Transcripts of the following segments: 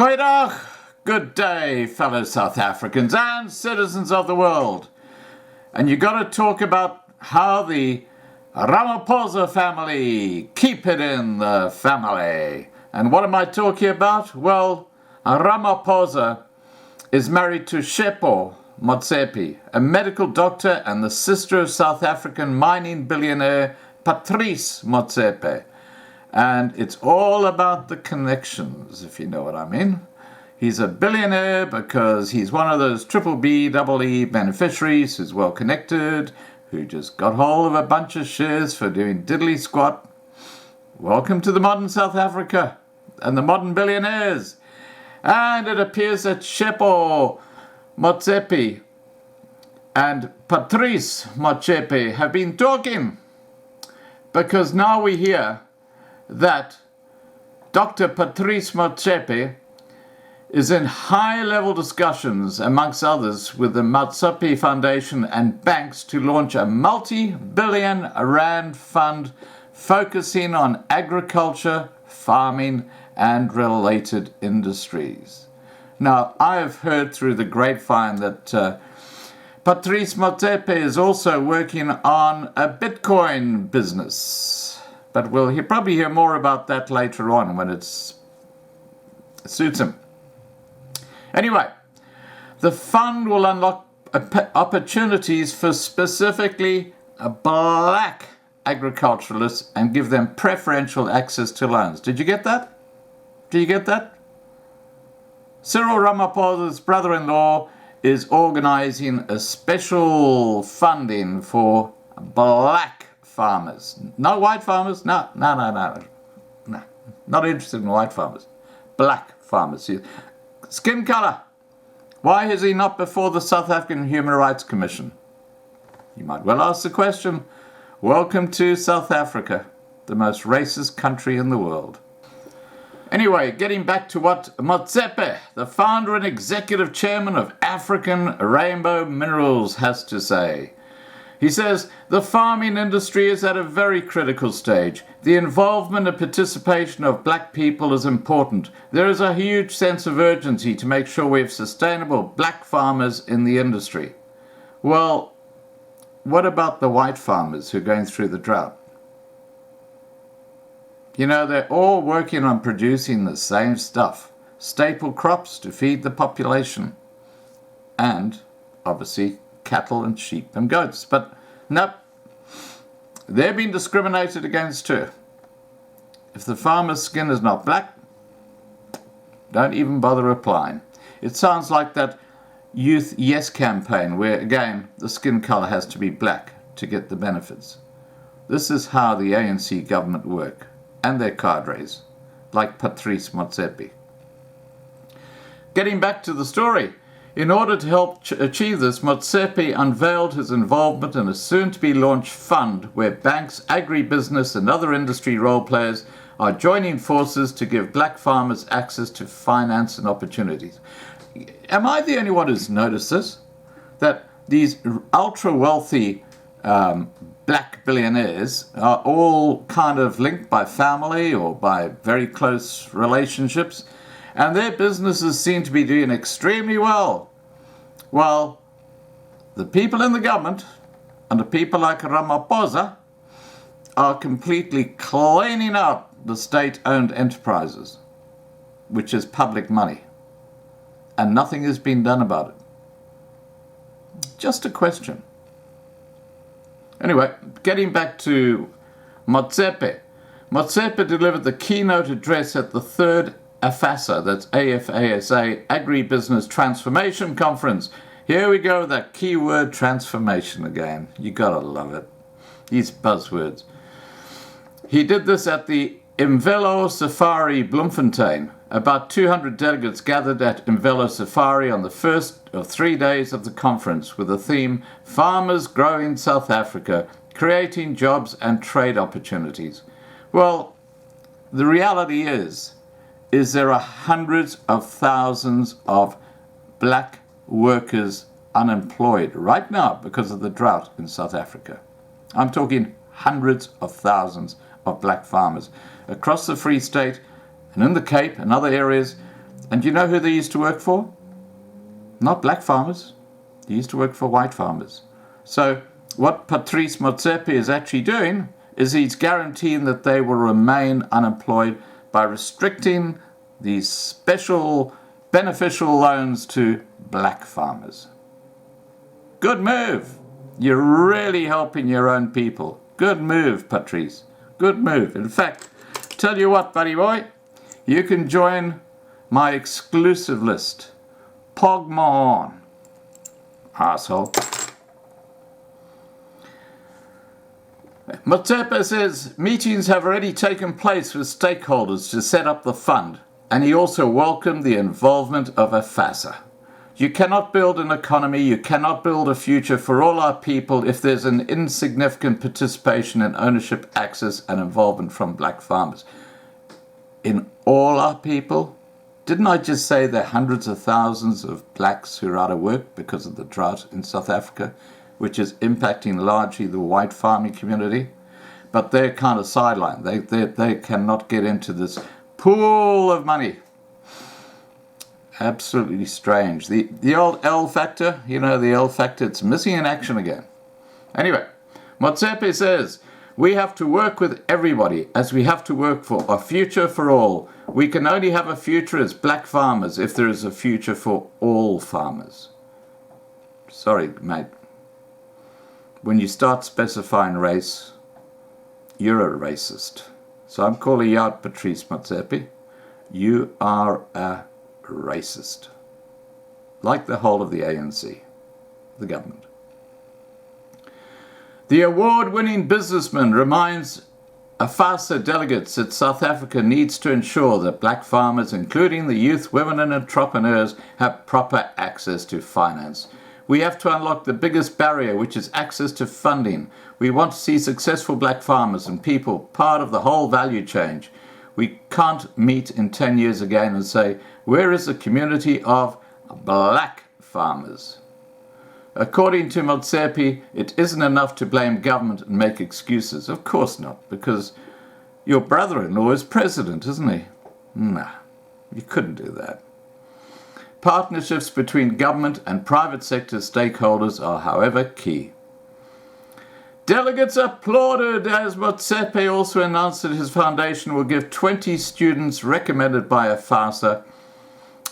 Goeiedag, good day, fellow South Africans and citizens of the world. And you got to talk about how the Ramaphosa family keep it in the family. And what am I talking about? Well, Ramaphosa is married to Billionaire Motsepe, a medical doctor and the sister of South African mining billionaire Patrice Motsepe. And it's all about the connections, if you know what I mean. He's a billionaire because he's one of those triple B, double E beneficiaries who's well connected, who just got hold of a bunch of shares for doing diddly squat. Welcome to the modern South Africa and the modern billionaires. And it appears that Billionaire Motsepe and Patrice Motsepe have been talking, because now we hear that Dr. Patrice Motsepe is in high-level discussions, amongst others, with the Motsepe Foundation and banks to launch a multi-billion rand fund focusing on agriculture, farming, and related industries. Now, I have heard through the grapevine that Patrice Motsepe is also working on a Bitcoin business. But we'll probably hear more about that later on when it suits him. Anyway, the fund will unlock opportunities for specifically black agriculturalists and give them preferential access to loans. Did you get that? Did you get that? Cyril Ramaphosa's brother-in-law is organizing a special funding for black farmers. No white farmers? No. Not interested in white farmers. Black farmers. Skin color. Why is he not before the South African Human Rights Commission? You might well ask the question. Welcome to South Africa, the most racist country in the world. Anyway, getting back to what Motsepe, the founder and executive chairman of African Rainbow Minerals, has to say. He says, the farming industry is at a very critical stage. The involvement and participation of black people is important. There is a huge sense of urgency to make sure we have sustainable black farmers in the industry. Well, what about the white farmers who are going through the drought? You know, they're all working on producing the same stuff. Staple crops to feed the population. And, obviously, cattle and sheep and goats. But nope, they're being discriminated against too. If the farmer's skin is not black, don't even bother applying. It sounds like that Youth Yes campaign where, again, the skin colour has to be black to get the benefits. This is how the ANC government work, and their cadres, like Patrice Motsepe. Getting back to the story, in order to help achieve this, Motsepe unveiled his involvement in a soon-to-be-launched fund where banks, agribusiness and other industry role players are joining forces to give black farmers access to finance and opportunities. Am I the only one who's noticed this? That these ultra-wealthy black billionaires are all kind of linked by family or by very close relationships, and their businesses seem to be doing extremely well. Well, the people in the government and the people like Ramaphosa are completely cleaning out the state-owned enterprises, which is public money, and nothing has been done about it. Just a question. Anyway, getting back to Motsepe. Motsepe delivered the keynote address at the third AFASA, that's AFASA, Agribusiness Transformation Conference. Here we go, that keyword transformation again. You gotta love it. These buzzwords. He did this at the Imvelo Safari Bloemfontein. About 200 delegates gathered at Imvelo Safari on the first of 3 days of the conference with the theme, Farmers Growing South Africa, Creating Jobs and Trade Opportunities. Well, the reality is there are hundreds of thousands of black workers unemployed right now because of the drought in South Africa. I'm talking hundreds of thousands of black farmers across the Free State and in the Cape and other areas. And you know who they used to work for? Not black farmers. They used to work for white farmers. So what Patrice Motsepe is actually doing is he's guaranteeing that they will remain unemployed by restricting these special beneficial loans to black farmers. Good move. You're really helping your own people. Good move, Patrice. Good move. In fact, tell you what, buddy boy, you can join my exclusive list. Pogmon. Asshole. Motsepe says meetings have already taken place with stakeholders to set up the fund, and he also welcomed the involvement of AFASA. You cannot build an economy, you cannot build a future for all our people if there's an insignificant participation in ownership, access, and involvement from black farmers. In all our people? Didn't I just say there are hundreds of thousands of blacks who are out of work because of the drought in South Africa, which is impacting largely the white farming community? But they're kind of sidelined. They cannot get into this pool of money. Absolutely strange. The old L factor, you know, the L factor, it's missing in action again. Anyway, Motsepe says, we have to work with everybody as we have to work for a future for all. We can only have a future as black farmers if there is a future for all farmers. Sorry, mate. When you start specifying race, you're a racist. So I'm calling you out, Patrice Motsepe. You are a racist. Like the whole of the ANC, the government. The award-winning businessman reminds AFASA delegates that South Africa needs to ensure that black farmers, including the youth, women and entrepreneurs, have proper access to finance. We have to unlock the biggest barrier, which is access to funding. We want to see successful black farmers and people part of the whole value chain. We can't meet in 10 years again and say, where is the community of black farmers? According to Motsepe, it isn't enough to blame government and make excuses. Of course not, because your brother-in-law is president, isn't he? Nah, you couldn't do that. Partnerships between government and private sector stakeholders are, however, key. Delegates applauded as Motsepe also announced that his foundation will give 20 students recommended by AFASA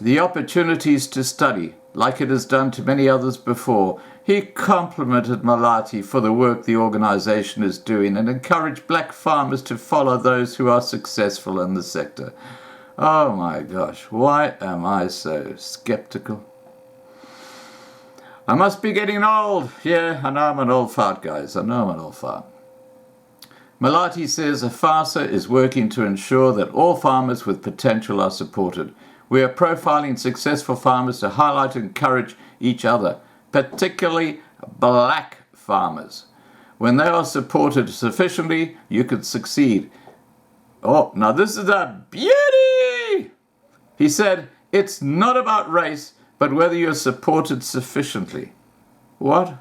the opportunities to study, like it has done to many others before. He complimented Malati for the work the organization is doing and encouraged black farmers to follow those who are successful in the sector. Oh my gosh, why am I so skeptical? I must be getting old. Yeah, I know I'm an old fart, guys. I know I'm an old fart. Malati says AFASA is working to ensure that all farmers with potential are supported. We are profiling successful farmers to highlight and encourage each other, particularly black farmers. When they are supported sufficiently, you can succeed. Oh, now this is a beauty! He said, it's not about race, but whether you're supported sufficiently. What?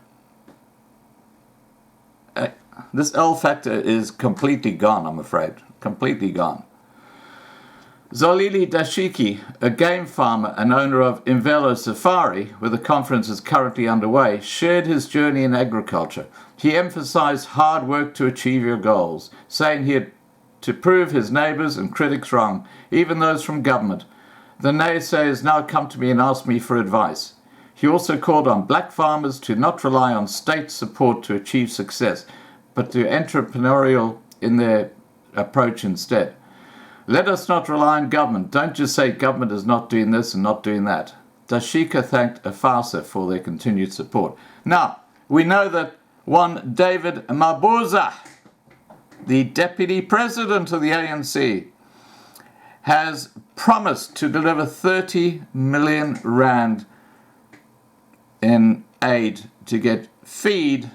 This L factor is completely gone, I'm afraid. Completely gone. Zolili Dashiki, a game farmer and owner of Imvelo Safari, where the conference is currently underway, shared his journey in agriculture. He emphasized hard work to achieve your goals, saying he had to prove his neighbors and critics wrong, even those from government. The naysayers now come to me and ask me for advice. He also called on black farmers to not rely on state support to achieve success, but to entrepreneurial in their approach instead. Let us not rely on government. Don't just say government is not doing this and not doing that. Dashika thanked AFASA for their continued support. Now, we know that one David Mabuza, the deputy president of the ANC, has promised to deliver 30 million rand in aid to get feed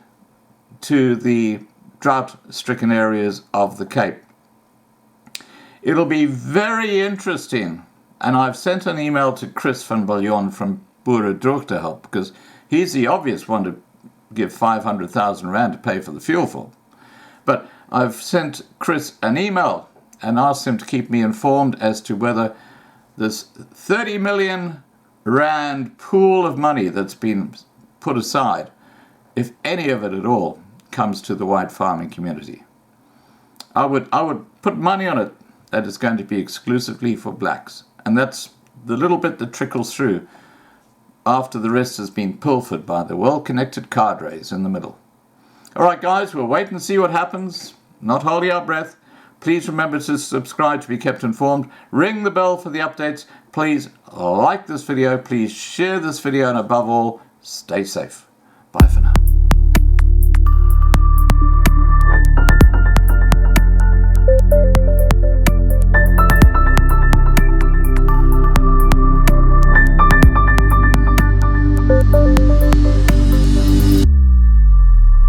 to the drought-stricken areas of the Cape. It'll be very interesting, and I've sent an email to Chris van Biljon from Boere Droog to help, because he's the obvious one to give 500,000 rand to pay for the fuel for. But I've sent Chris an email and asked him to keep me informed as to whether this 30 million rand pool of money that's been put aside, if any of it at all comes to the white farming community. I would put money on it that it's going to be exclusively for blacks. And that's the little bit that trickles through after the rest has been pilfered by the well-connected cadres in the middle. All right, guys, we'll wait and see what happens. Not holding our breath. Please remember to subscribe to be kept informed. Ring the bell for the updates. Please like this video. Please share this video. And above all, stay safe.